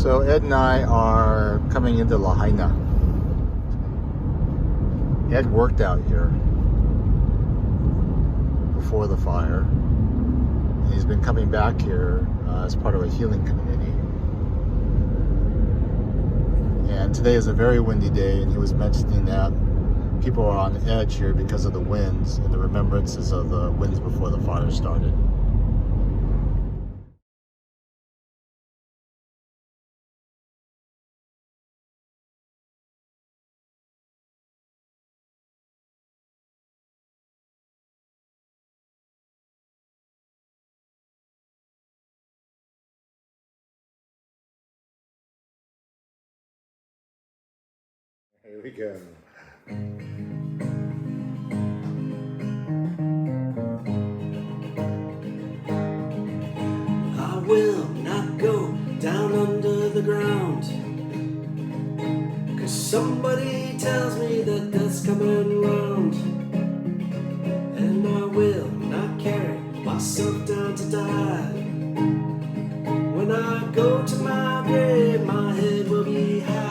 So Ed and I are coming into Lahaina. Ed worked out here before the fire. And he's been coming back here as part of a healing community. And today is a very windy day, and he was mentioning that people are on edge here because of the winds and the remembrances of the winds before the fire started. Here we go. I will not go down under the ground, 'cause somebody tells me that that's coming round. And I will not carry myself down to die. When I go to my grave, my head will be high.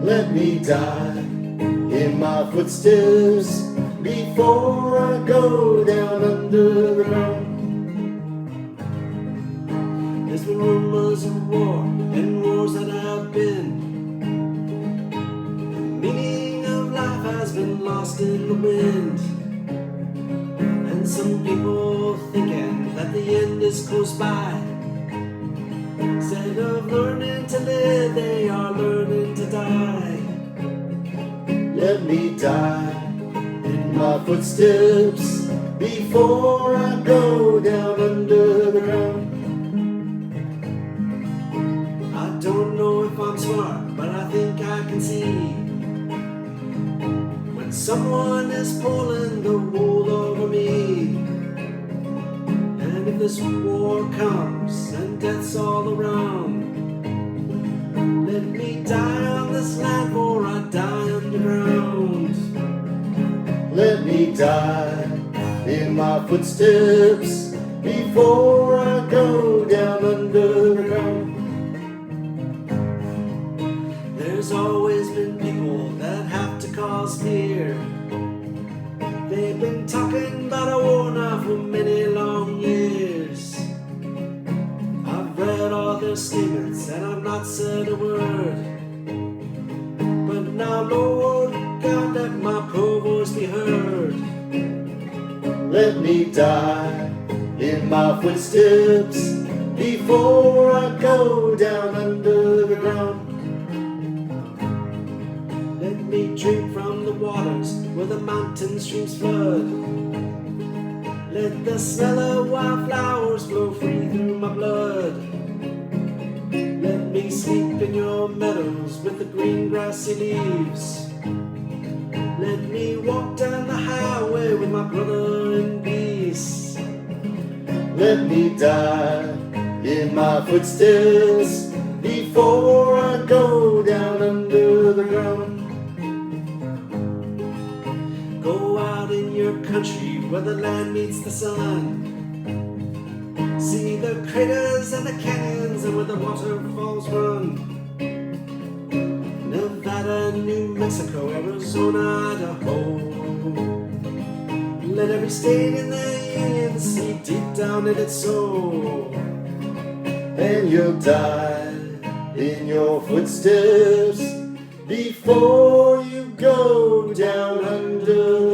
Let me die in my footsteps before I go down under the ground. There's been rumors of war and wars that have been. The meaning of life has been lost in the wind. And some people thinking that the end is close by. Instead of learning to live, they are learning to die. Let me die in my footsteps before I go down under the ground. I don't know if I'm smart, but I think I can see when someone is pulling the wool over me. And if this war comes and death's all around, let me die on this land or I die underground. Let me die in my footsteps before I go down under the ground. There's always been people that have to cause fear. They've been talking about a war now for many long years. I've read all their statements and I've not said a word. But now, Lord God, let my poor voice be heard. Let me die in my footsteps before I go down under the ground. Let me drink from the waters where the mountain streams flood. Let the smell of wildflowers flow free through my blood. Let me sleep in your meadows with the green grassy leaves. Let me walk down the highway with my brother in peace. Let me die in my footsteps before I go down under the ground. Go out in your country where the land meets the sun. See the craters and the canyons and where the waterfalls run. Nevada, New Mexico, Arizona, Idaho. Let every state in the union see deep down in its soul. And you'll die in your footsteps before you go down under